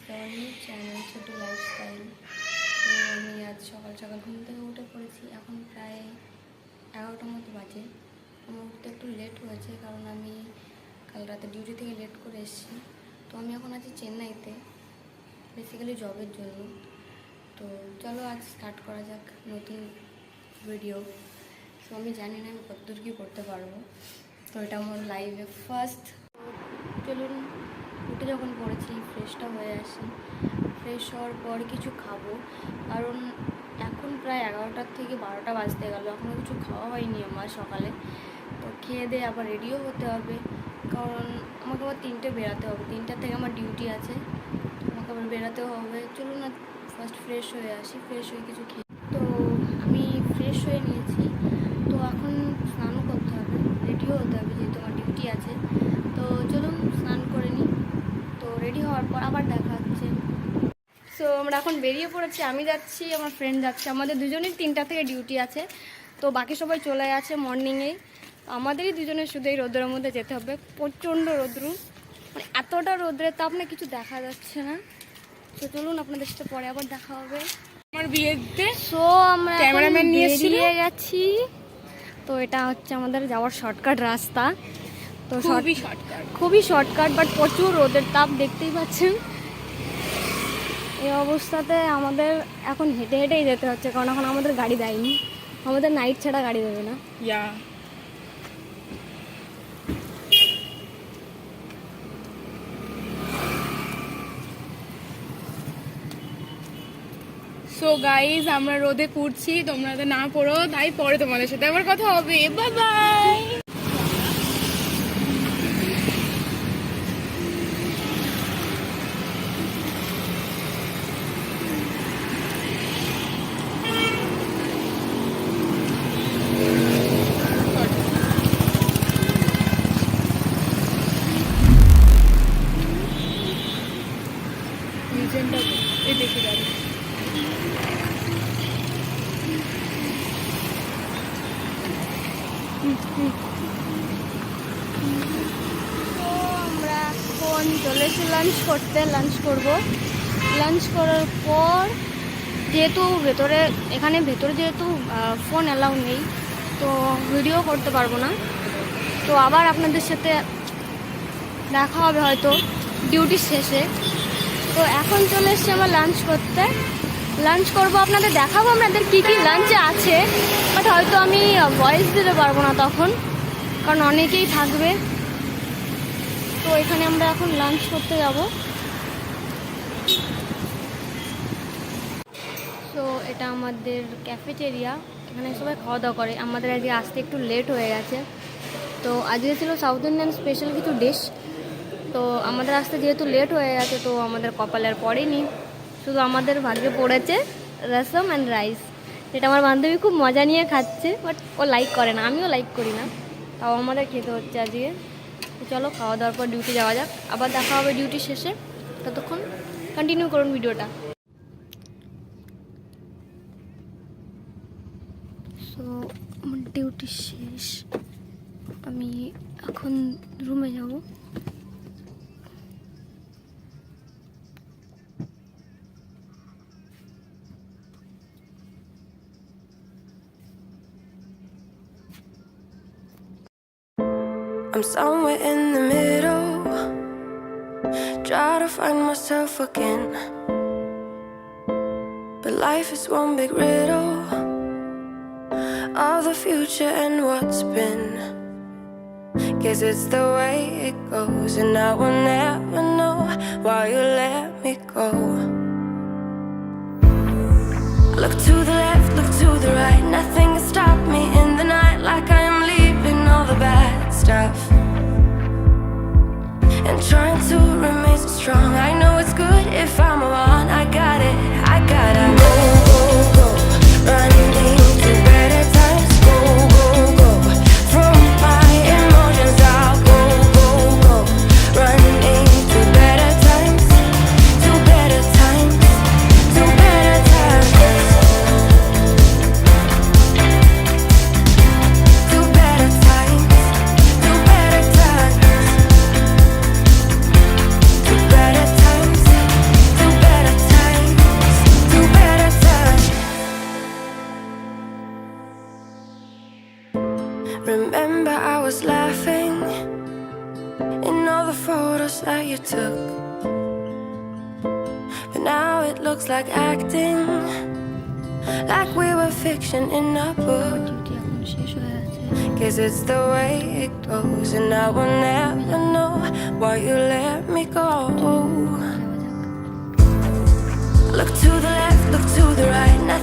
To our new channel ছোট lifestyle. তো আমি আজ সকাল সকাল ঘুম থেকে উঠে পড়েছি। এখন প্রায় 11টার মতো বাজে। আমার উঠতে একটু লেট হয়েছে কারণ আমি কাল রাতে ডিউটি থেকে লেট করে এসেছি। তো আমি এখন আছি চেন্নাইতে, বেসিক্যালি জবের জন্য। তো চলো আজ স্টার্ট করা যাক নতুন ভিডিও। তো আমি জানি না আমি কতদূর কী করতে পারবো। তো এটা আমার লাইফে ফার্স্ট। চলুন উঠে যখন পড়েছি ফ্রেশটা হয়ে আসি। ফ্রেশ হওয়ার পর কিছু খাবো, কারণ এখন প্রায় 11টার থেকে 12টা বাজতে গেল, এখনও কিছু খাওয়া হয়নি আমার সকালে। তো খেয়ে দিয়ে আবার রেডিও হতে হবে, কারণ আমাকে আবার 3টে বেরাতে হবে। 3টার থেকে আমার ডিউটি আছে, আমাকে আবার বেরাতেও হবে। চলুন না ফার্স্ট ফ্রেশ হয়ে আসি। ফ্রেশ হয়ে কিছু খেয়ে তো আমি ফ্রেশ হয়ে নিয়েছি। তো এখন স্নানও করতে হবে, রেডিও হতে হবে, যেহেতু আমার ডিউটি আছে। তো চলুন স্নান করে নিই। তো রেডি হওয়ার পর আবার দেখা হচ্ছে। সো আমরা এখন বেরিয়ে পড়েছি, আমি যাচ্ছি, আমার ফ্রেন্ড যাচ্ছে। আমাদের দুজনেই 3টা থেকে ডিউটি আছে। তো বাকি সবাই চলে আছে মর্নিংয়েই। আমাদেরই দুজনের শুধু এই রোদ্রের মধ্যে যেতে হবে। প্রচণ্ড রৌদ্র, মানে এতটা রোদ্রের তাপ না, কিছু দেখা যাচ্ছে না। তো চলুন আপনাদের সাথে পরে আবার দেখা হবে। আমার বিয়েতে সো আমরা ক্যামেরাম্যান নিয়ে বেরিয়ে গেছি। তো এটা হচ্ছে আমাদের যাওয়ার শর্টকাট রাস্তা। তো খুবই শর্টকাট, বাট প্রচুর রোদের তাপ, দেখতেই পাচ্ছেন। এই অবস্থাতে আমাদের এখন হেঁটে হেঁটেই যেতে হচ্ছে, কারণ এখন আমাদের গাড়ি দেয়নি। আমাদের নাইট ছাড়া গাড়ি দেবে না। সো গাইজ, আমরা রোদে পুড়ছি, তোমরা তো না পড়ো, তাই পরে তোমাদের সাথে আবার কথা হবে। Bye bye. দেখে যাবে। তো আমরা এখন চলে এসেছি লাঞ্চ করতে। লাঞ্চ করব। লাঞ্চ করার পর যেহেতু ভেতরে যেহেতু ফোন অ্যালাউ নেই, তো ভিডিও করতে পারবো না। তো আবার আপনাদের সাথে দেখা হবে হয়তো ডিউটির শেষে। তো এখন চলে এসেছি আমার লাঞ্চ করতে। লাঞ্চ করব, আপনাদের দেখাবো আপনাদের কী কী লাঞ্চে আছে। বাট হয়তো আমি ভয়েস দিতে পারবো না তখন, কারণ অনেকেই থাকবে। তো এখানে আমরা এখন লাঞ্চ করতে যাব। তো এটা আমাদের ক্যাফেটেরিয়া, এখানে সবাই খাওয়া দাওয়া করে। আমাদের আজকে আসতে একটু লেট হয়ে গেছে। তো আজকে ছিল সাউথ ইন্ডিয়ান স্পেশাল কিছু ডিশ। তো আমাদের আসতে যেহেতু লেট হয়ে গেছে, তো আমাদের কপালের পড়েনি, শুধু আমাদের ভাগ্যে পড়েছে রসম অ্যান্ড রাইস, যেটা আমার বান্ধবী খুব মজা নিয়ে খাচ্ছে। বাট ও লাইক করে না, আমিও লাইক করি না, তাও আমাদের খেতে হচ্ছে আজকে। তো চলো খাওয়া দাওয়ার পর ডিউটি যাওয়া যাক, আবার দেখা হবে ডিউটি শেষে। ততক্ষণ কন্টিনিউ করুন ভিডিওটা। সো আমার ডিউটি শেষ, আমি এখন রুমে যাব। I'm somewhere in the middle, try to find myself again, but life is one big riddle of the future and what's been. Guess it's the way it goes, and I will never know why you let me go. Look to the left, look to the right, nothing can stop me in the night, like I am leaving all the bad stuff and trying to remain so strong. I know it's good if I'm alone. I gotta go, go, go, running to better times. Go, go, go, from my emotions I'll go, go, go, running to better times, to better times, to better times, to better times, to better times, to better times, to Remember I was laughing in all the photos that you took, but now it looks like acting, like we were fiction in a book. Duty এখন শেষ হয়ে গেছে। Guess it's the way it goes, and I will never know why you let me go. যাওয়া যাক। Look to the left, look to the right, and I